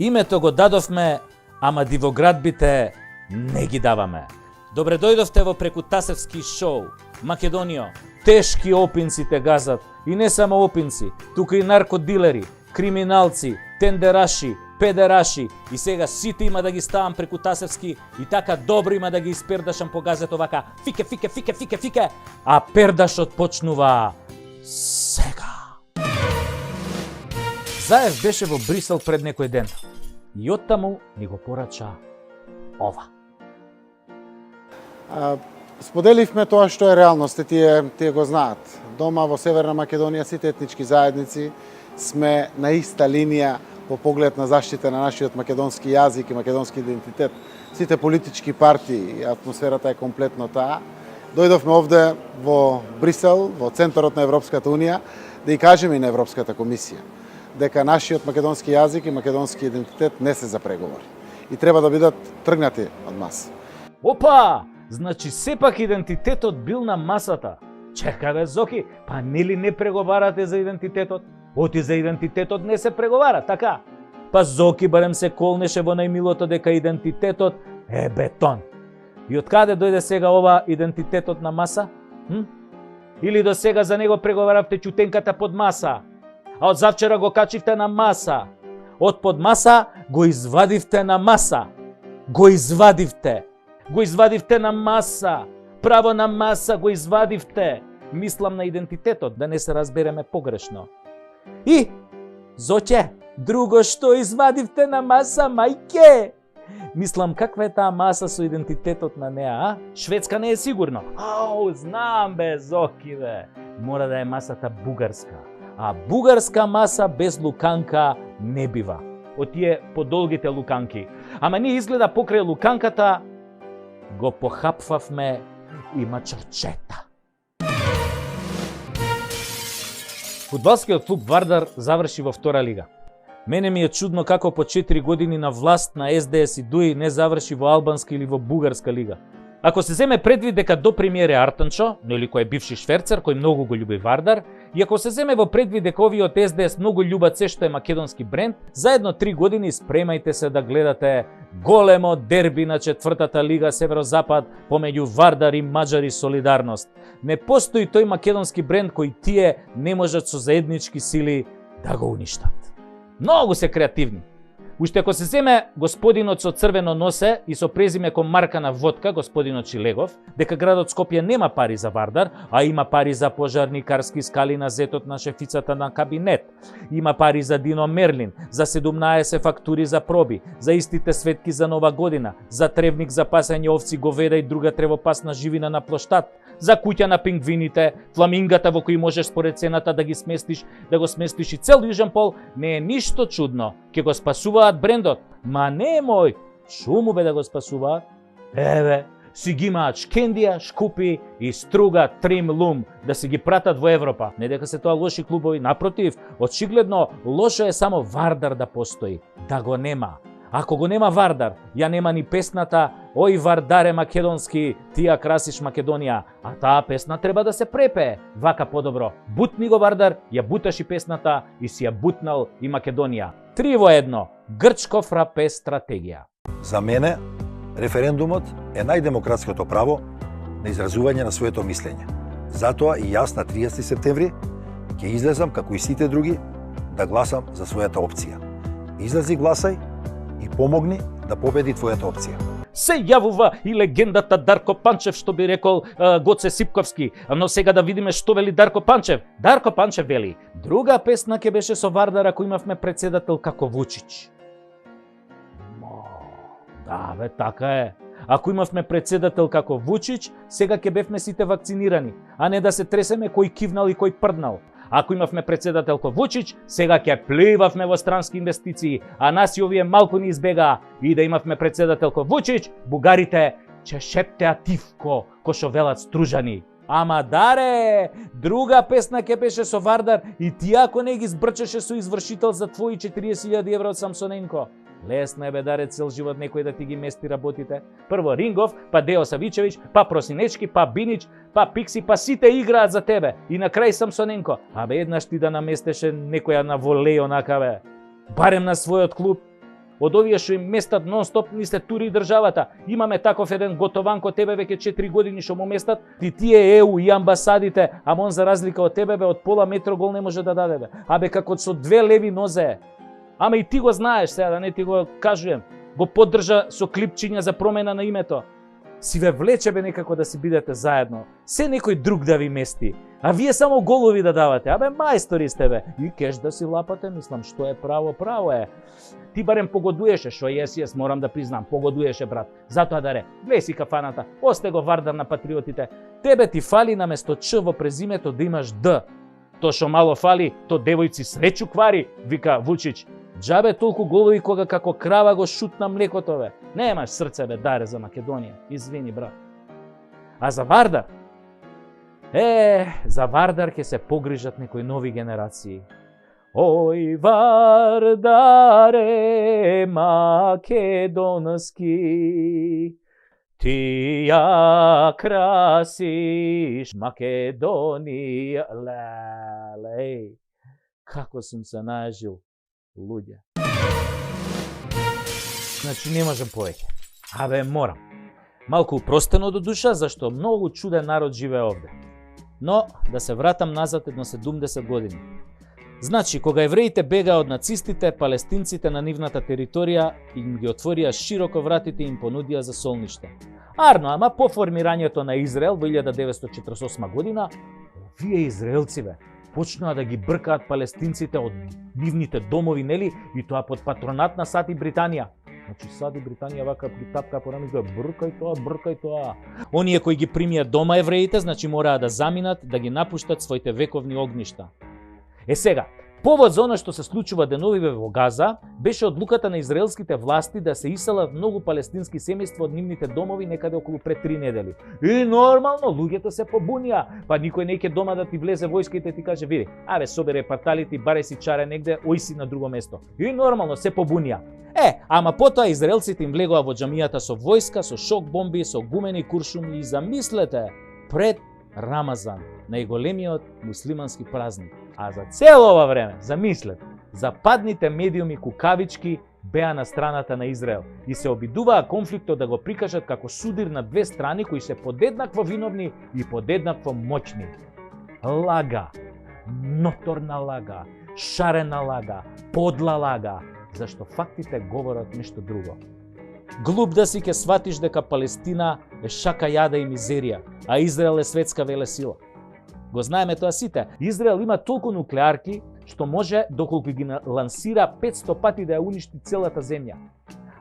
Името го дадовме, ама дивоградбите не ги даваме. Добре дојдовте во преку Тасевски шоу. Македонијо, тешки опинци те газат. И не само опинци, тука и наркодилери, криминалци, тендераши, педераши. И сега сите има да ги ставам преку Тасевски и така добро има да ги испердашам по газето вака. Фике, фике, фике, фике, фике. А пердашот почнува сега. Заев беше во Брисел пред некој ден. И оттаму ни го порача ова. Споделивме тоа што е реалност, тие го знаат. Дома во Северна Македонија сите етнички заедници сме на иста линија по поглед на заштита на нашиот македонски јазик и македонски идентитет. Сите политички партии, атмосферата е комплетно таа. Дојдовме овде во Брисел, во центарот на Европската унија, да и кажеме и на Европската комисија дека нашиот македонски јазик и македонски идентитет не се за преговори и треба да бидат тргнати од маса. Опа! Значи сепак идентитетот бил на масата. Чекај бе, Зоки, па нели не преговарате за идентитетот? Оти за идентитетот не се преговара, така? Па Зоки барем се колнеше во најмилото дека идентитетот е бетон. И од каде дојде сега ова идентитетот на маса? Или до сега за него преговаравте чутенката под маса? А од завчера го качивте на маса? Од под маса го извадивте на маса? Го извадивте! Го извадивте на маса, право на маса го извадивте. Мислам на идентитетот, да не се разбереме погрешно. И, Зоќе, друго што извадивте на маса, мајке? Мислам, каква е таа маса со идентитетот на неа, а? Шведска не е сигурно. Ау, знам бе, Зоки бе. Мора да е масата бугарска. А бугарска маса без луканка не бива. Од тие подолгите луканки. Ама ние изгледа покрај луканката го похапвавме и мачарчета. Фудбалскиот клуб Вардар заврши во втора лига. Мене ми е чудно како по 4 години на власт на СДС и ДУИ не заврши во албанска или во бугарска лига. Ако се земе предвид дека до премиер е Артанчо, нели кој е бивши шверцер, кој многу го љуби Вардар, и ако се земе во предвид дека овие од СДС многу љубат се што е македонски бренд, заедно 3 години спремајте се да гледате големо дерби на четвртата лига Северозапад помеѓу Вардар и Маџари Солидарност. Не постои тој македонски бренд кој тие не можат со заеднички сили да го уништат. Многу се креативни. Уште ако се земе господинот со црвено носе и со презиме кон марка на водка, господинот Шилегов, дека градот Скопје нема пари за Вардар, а има пари за пожарникарски скали на зетот на шефицата на кабинет. Има пари за Дино Мерлин, за 17 фактури за проби, за истите светки за Нова година, за тревник за пасење овци, говеда и друга тревопасна живина на плоштад, за куќа на пингвините, фламингата во кои можеш според цената да го сместиш и цел Јужен пол, не е ништо чудно. Ќе го спасуваат брендот. Ма не мој, шуму бе да го спасуваат. Еве, си ги имаат Шкендија, Шкупи и Струга, Трим, Лум, да си ги пратат во Европа. Не дека се тоа лоши клубови, напротив, очигледно лошо е само Вардар да постои, да го нема. Ако го нема Вардар, ја нема ни песната "Ој Вардаре македонски, ти ја красиш Македонија", а таа песна треба да се препее. Вака подобро. Бутни го Вардар, ја буташ и песната и си ја бутнал и Македонија. 3 во 1. Грчков рапе стратегија. За мене, референдумот е најдемократското право на изразување на своето мислење. Затоа и јас на 30 септември ќе излезам, како и сите други, да гласам за својата опција. Излези, гласај и помогни да победи твојата опција. Се јавува и легендата Дарко Панчев, што би рекол Гоце Сипковски. Но сега да видиме што вели Дарко Панчев. Дарко Панчев вели: друга песна ќе беше со Вардар ако имавме председател како Вучич. Да бе, така е. Ако имавме председател како Вучич, сега ќе бевме сите вакцинирани, а не да се тресеме кој кивнал и кој прднал. Ако имавме председател ко Вучич, сега ќе пливавме во странски инвестиции, а нас и овие малку ни избегаа. И да имавме председател ко Вучич, бугарите ќе шептеа тивко, ко шо велат Стружани. Ама даре, друга песна ќе беше со Вардар и ти ако не ги збрчеше со извршител за твои 40.000 евро од Самсоненко. Лесно е бе даре цел живот некој да ти ги мести работите. Прво Рингов, па Део Савичевич, па Просинечки, па Бинич, па Пикси, па сите играат за тебе. И на крај Самсоненко. Абе еднаш ти да наместеше некоја на волеј онака бе. Барем на својот клуб. од овие што им местат нон-стоп, ни се тури државата. Имаме таков еден Готованко, тебе веќе 4 години што му местат, и тие ЕУ и амбасадите, ама он за разлика од тебе, од пола метро гол не може да даде, бе. Абе, како со 2 леви нозе. Ама и ти го знаеш, сега да не ти го кажуjem. Го поддржа со клипчиња за промена на името. Си ве влече, бе, некако да си бидете заедно. Се некој друг да ви мести. А вие само голови да давате. Абе, мајстори сте, бе. И кеш да си лапате, мислам, што е право, право е. Ти барем погодуеше, шо јес, морам да признам, погодуеше, брат. Затоа да ре, глеј си кафаната, осте го Вардар на патриотите. Тебе ти фали наместо Ч во презимето да имаш Д. То што мало фали, то девојци среќу квари, вика Вучич. Джабе толку голови кога како крава го шутна млекото, бе. Немаш срце, бе, даре за Македонија. Извини, брат. А за Вардар? За Вардар ќе се погрижат некои нови генерации. Ој, Вардаре македонски, ти ја красиш Македонија. Леле, како сум се најажил, луѓе. Значи не можам повеќе. Абе, морам. Малку упростено до душа, зашто многу чуден народ живее овде. Но, да се вратам назад едно 70 години. Значи, кога евреите бегаа од нацистите, палестинците на нивната територија им ги отворија широко вратите и им понудија за солниште. Арно, ама по формирањето на Израел во 1948 година, овие израелци, бе, почнаа да ги бркаат палестинците од нивните домови, нели? И тоа под патронат на САД и Британија. Значи САД и Британија вака ги тапка по рамето, бркај тоа. Оние кои ги примија дома евреите, значи мораа да заминат, да ги напуштат своите вековни огништа. Сега, повод за оно што се случува деновиве во Газа, беше одлуката на израелските власти да се иселат многу палестински семејства од нивните домови некаде околу пред 3 недели. И нормално, луѓето се побунија. Па никој не ќе дома да ти влезе војските и ти каже, види, абе, собере парталите и баре си чаре негде, ој си на друго место. И нормално, се побунија. Ама потоа израелците им влегоа во џамијата со војска, со шок бомби, со гумени куршуми и замислете, пред Рамазан, најголемиот муслимански празник. А за цело ова време, замислете, западните медиуми кукавички беа на страната на Израел и се обидуваа конфликтот да го прикажат како судир на две страни кои се подеднакво виновни и подеднакво моćни. Лага, ноторна лага, шарена лага, подла лага, зашто фактите говорат нешто друго. Глуп да си ќе сватиш дека Палестина е шака јада и мизерија, а Израел е светска велесила. Го знаеме тоа сите. Израел има толку нуклеарки што може доколку ги лансира 500 пати да ја уништи целата земја.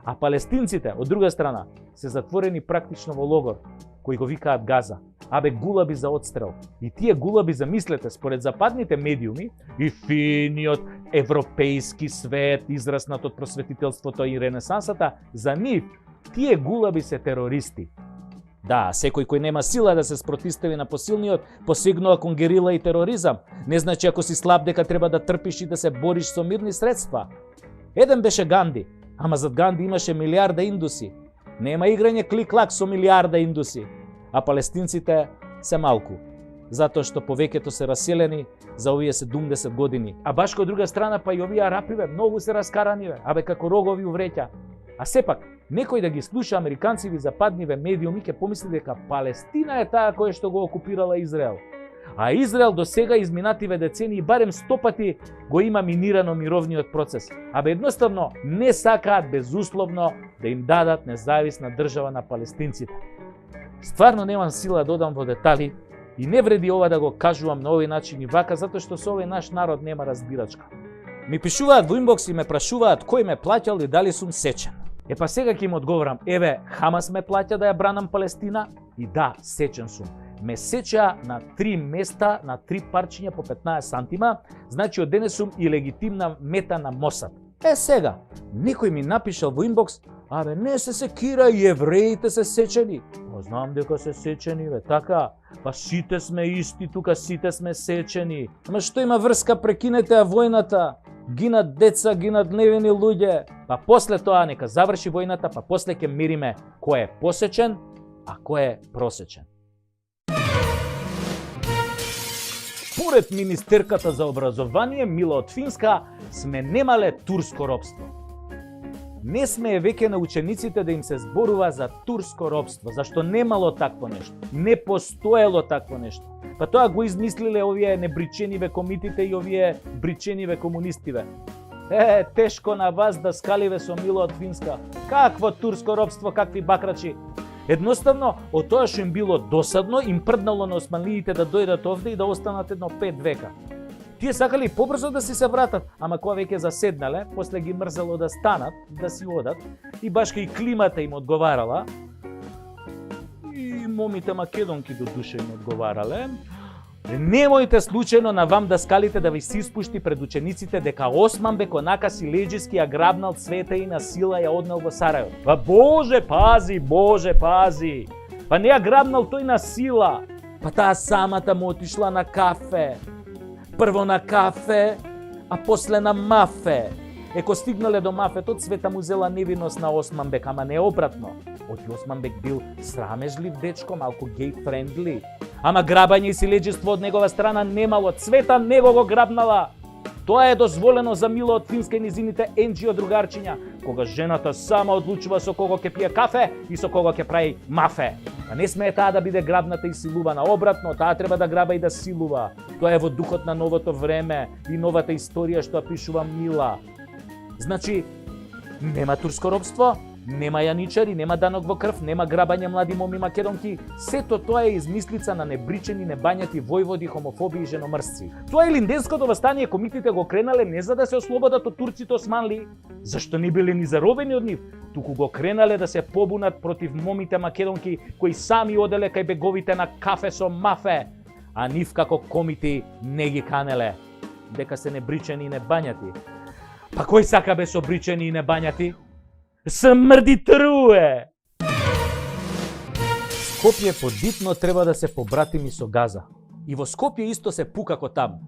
А палестинците, од друга страна, се затворени практично во логор, кои го викаат Газа. Абе, гулаби за отстрел. И тие гулаби, замислете, според западните медиуми и финиот европејски свет, израснат од просветителството и ренесансата, за нив тие гулаби се терористи. Да, секој кој нема сила да се спротистави на посилниот, посегнува кон герила и тероризам. Не значи ако си слаб дека треба да трпиш и да се бориш со мирни средства. Еден беше Ганди, ама зад Ганди имаше милиарда индуси. Нема играње клик-клак со милиарда индуси. А палестинците се малку, затоа што повеќето се раселени за овие 70 години. А баш кој друга страна па и овие арапиве многу се раскарани, абе како рогови увреќа. А сепак, некој да ги слуша американци западниве медиуми ќе помисли дека Палестина е таа која што го окупирала Израел. А Израел до сега изминативе децении барем 100 пати го има минирано мировниот процес. Абе едноставно не сакаат безусловно да им дадат независна држава на палестинците. Стварно немам сила да додам во детали и не вреди ова да го кажувам на овој начин и вака, затоа што со овој наш народ нема разбирачка. Ми пишуваат во инбокс и ме прашуваат кој ме плаќал и дали сум сечен. Па сега ќе им одговорам, еве, Хамас ме плаќа да ја бранам Палестина и да, сечен сум. Ме сеча на 3 места, на 3 парчиња по 15 сантима, значи од денес сум и легитимна мета на Мосад. Сега, некој ми напишал во инбокс, абе не се секира и евреите се сечени. Знам дека се сечени, бе, така, па сите сме исти, тука сите сме сечени. Ама што има врска, прекинете ја војната, гинат деца, гинат невини луѓе. Па после тоа нека заврши војната, па после ќе мериме кој е посечен, а кој е просечен. Според министерката за образование Мила од Финска, сме немале турско робство. Не смее веќе на учениците да им се зборува за турско робство, зашто немало такво нешто. Не постоело такво нешто. Па тоа го измислиле овие небричениве комитите и овие бричениве комунистиве. Тешко на вас да скаливе со мило од Финска. Какво турско робство, какви бакрачи. Едноставно, од тоа што им било досадно, им прднало на османлиите да дојдат овде и да останат едно 5 века. Тие сакали побрзо да си се вратат, ама кога веќе заседнале, после ги мрзело да станат, да си одат, и башка и климата им одговарала, и момите македонки до душа им одговарале. Немојте случајно на вам да скалите да ви се испушти пред учениците дека Османбек онака си леđiски ја грабнал цвета и на сила ја однел во Сарајево. Па Боже пази! Па не ја грабнал тој на сила, па таа самата му отишла на кафе. Прво на кафе, а после на мафе. Еко стигнале до мафето, цвета му зела невиност на Османбек, ама не обратно. Оти Османбек бил срамежлив дечко, малку гей-френдли. Ама грабање и силеđество од негова страна немало, цвета него го грабнала. Тоа е дозволено за мило од Финска и низините NGO другарчиња, кога жената сама одлучува со кого ќе пие кафе и со кого ќе прави мафе. А не смее таа да биде грабната и силувана, обратно, таа треба да граба и да силува. Тоа е во духот на новото време и новата историја што пишува Мила. Значи, нема турско робство, нема јаничари, нема данок во крв, нема грабање млади моми македонки. Сето тоа е измислица на небричени, небањати војводи, хомофоби и женомрсци. Тоа Илинденското востание комитите го кренале не за да се ослободат од турците османли, зашто не биле ни заробени од нив, туку го кренале да се побунат против момите македонки кои сами оделе кај беговите на кафе со мафе, а нив како комити не ги канеле, дека се небричени и небањати. Па кој сака бе со бричени и небањати? Смрди труе! Скопје подбитно треба да се побратими со Газа. И во Скопје исто се пука ко таму.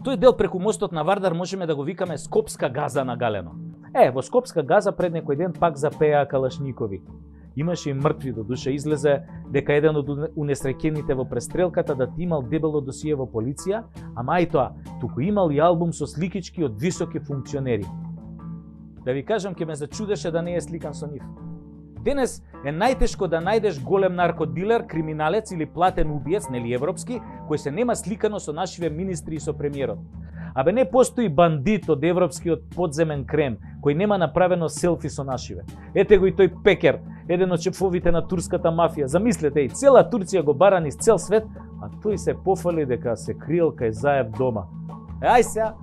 Тој дел преку мостот на Вардар можеме да го викаме Скопска Газа на галено. Во Скопска Газа пред некој ден пак запеа калашникови. Имаше и мртви, до душа излезе дека еден од унесреќените во престрелката да имал дебело досие во полиција, ама и тоа, туку имал и албум со сликички од високи функционери. Да ви кажам, ќе ме зачудеше да не е сликан со нив. Денес е најтешко да најдеш голем наркодилер, криминалец или платен убиец, нели европски, кој се нема сликано со нашиве министри и со премиерот. Абе не постои бандит од европскиот подземен крем, кој нема направено селфи со нашиве. Ете го и тој Пекер, еден од шефовите на турската мафија. Замислете, и цела Турција го бара низ цел свет, а тој се пофали дека се криел кај Заев дома. Ај сега,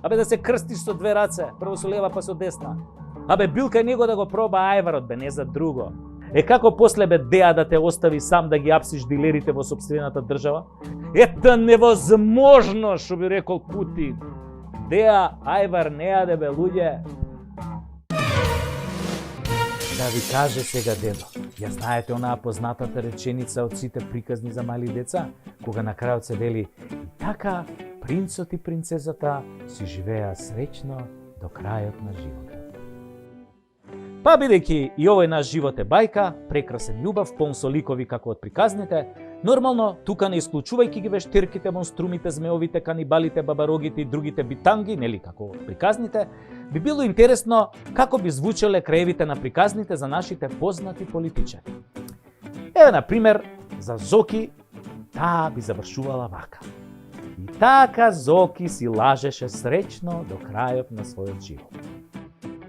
абе да се крстиш со две раце, прво со лева па со десна. Абе бил кај него да го проба ајварот, бе не за друго. Како после бе Деа да те остави сам да ги апсиш дилерите во собствената држава? Ето невозможно, што би рекол Путин. Деа ајвар не јаде, бе луѓе. Да ви каже сега дедо, ја знаете онаа познатата реченица од сите приказни за мали деца, кога на крајот се вели: така принцот и принцезата си живеа среќно до крајот на животот. Па бидејќи и овој наш живот е бајка, прекрасен љубав, полн со ликови како од приказните, нормално тука не исклучувајќи ги вештирките, монструмите, змеовите, канибалите, бабарогите и другите битанги, нели како од приказните, би било интересно како би звучеле краевите на приказните за нашите познати политичари. На пример, за Зоки, таа би завршувала вака: и така Зоки си лажеше среќно до крајот на својот живот.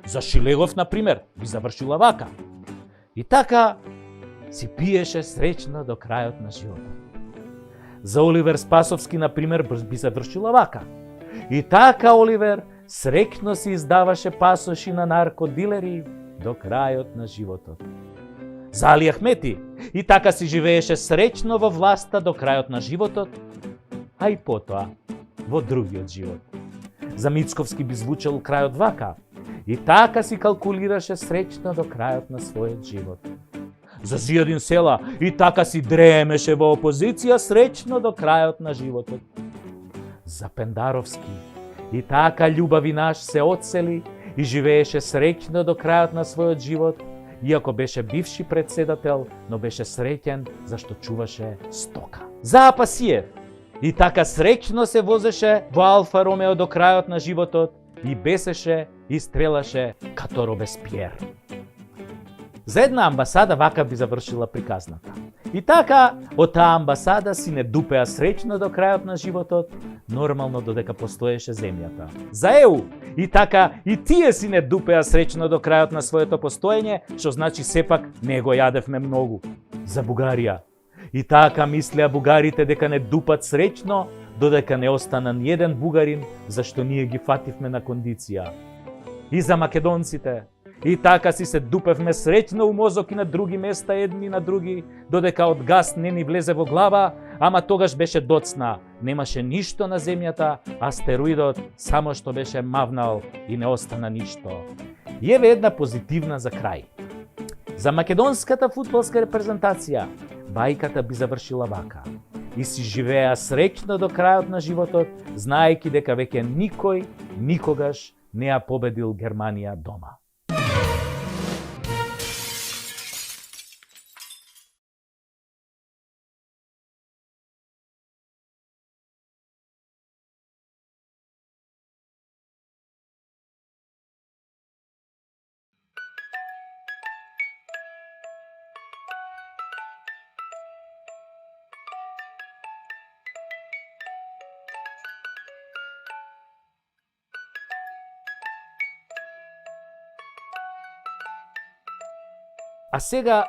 За Шилегов, на пример, би завршила вака: и така си пиеше среќно до крајот на животот. За Оливер Спасовски, на пример, би завршила вака: и така Оливер среќно си издаваше пасоши на наркодилери до крајот на животот. За Али Ахмети: и така си живееше среќно во власта до крајот на животот, а и потоа во другиот живот. За Мицковски би звучал крајот вака: и така си калкулираше среќно до крајот на својот живот. За Зијадин Села: и така си дремеше во опозиција среќно до крајот на животот. За Пендаровски: и така љубави наш се одсели и живееше среќно до крајот на својот живот, иако беше бивши председател, но беше среќен зашто чуваше стока. За Апасиев: и така среќно се возеше во Алфа Ромео до крајот на животот, и бесеше и стрелаше като Робеспиер. За една амбасада вака би завршила приказната. И така, од таа амбасада си не дупеа среќно до крајот на животот, нормално додека постоеше земјата. За ЕУ, и така, и тие си не дупеа среќно до крајот на своето постоење, што значи сепак не го јадевме многу. За Бугарија. И така мислеа бугарите дека не дупат среќно, додека не остана ниеден бугарин, зашто ние ги фативме на кондиција. И за македонците. И така си се дупевме среќно у мозок и на други места едни на други, додека од газ не ни влезе во глава, ама тогаш беше доцна. Немаше ништо на земјата, астероидот само што беше мавнал и не остана ништо. И еве една позитивна за крај. За македонската фудбалска репрезентација, бајката би завршила вака. И си живеа среќно до крајот на животот, знаејќи дека веќе никој никогаш не ја победил Германија дома. А сега,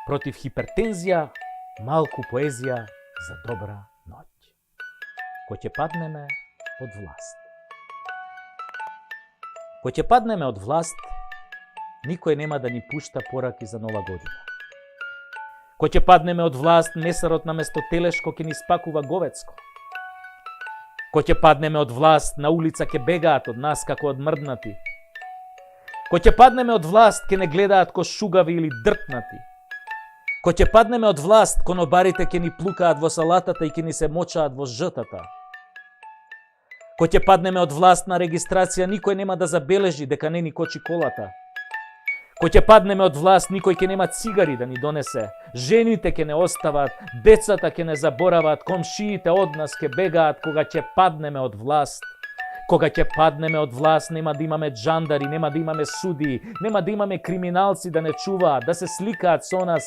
против хипертензија, малку поезија за добра ноќ. Кој ќе паднеме од власт. Кој ќе паднеме од власт, никој нема да ни пушта пораки за нова година. Кој ќе паднеме од власт, месарот наместо телешко ќе ни спакува говецко. Кој ќе паднеме од власт, на улица ќе бегаат од нас како од мрднати. Кој ќе паднеме од власт, ќе не гледаат ко шугави или дртнати. Кој ќе паднеме од власт, конобарите ќе ни плукаат во салатата и ќе ни се мочаат во жтата. Кој ќе паднеме од власт на регистрација, никој нема да забележи дека не ни кочи колата. Кој ќе паднеме од власт, никој ќе нема цигари да ни донесе. Жените ќе не остават, децата ќе не заборават, комшиите од нас ќе бегаат кога ќе паднеме од власт. Кога ќе паднеме од власт, нема да имаме джандари, нема да имаме суди, нема да имаме криминалци да не чуваат, да се сликаат со нас,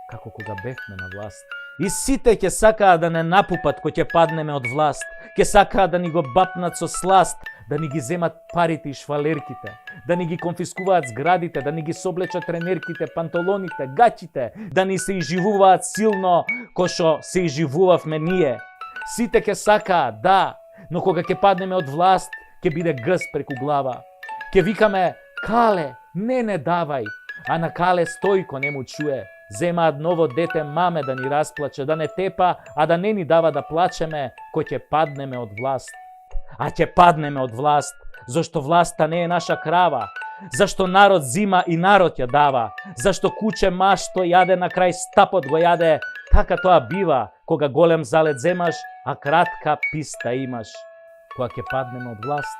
како кога бевме на власт. И сите ќе сакаат да не напупат кој ќе паднеме од власт, ќе сакаат да ни го бапнат со сласт, да ни ги земат парите и швалерките, да ни ги конфискуваат зградите, да ни ги соблечат тренерките, панталоните, гачите, да ни се изживуваат силно, кој што се изживувавме ние. Сите ќе сакаат, да, но кога ќе паднеме од власт, ќе биде гъс преку глава. Ќе викаме, Кале, не давај, а на Кале Стојко не му чуе. Земаат ново дете маме да ни расплаче, да не тепа, а да не ни дава да плачеме, кој ќе паднеме од власт. А ќе паднеме од власт, зашто власта не е наша крава, зашто народ зима и народ ја дава, зашто куче машто јаде на крај стапот го јаде, така тоа бива, кога голем залет земаш, а кратка писта имаш. Кога ќе паднеме од власт,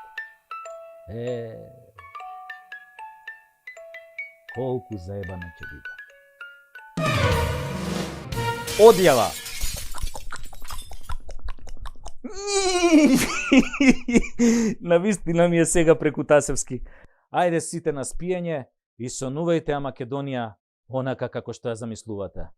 колку заебано ќе биде. Одјава. Навистина ми е сега преку Тасевски. Ајде сите на спиење и сонувајте Македонија онака како што ја замислувате.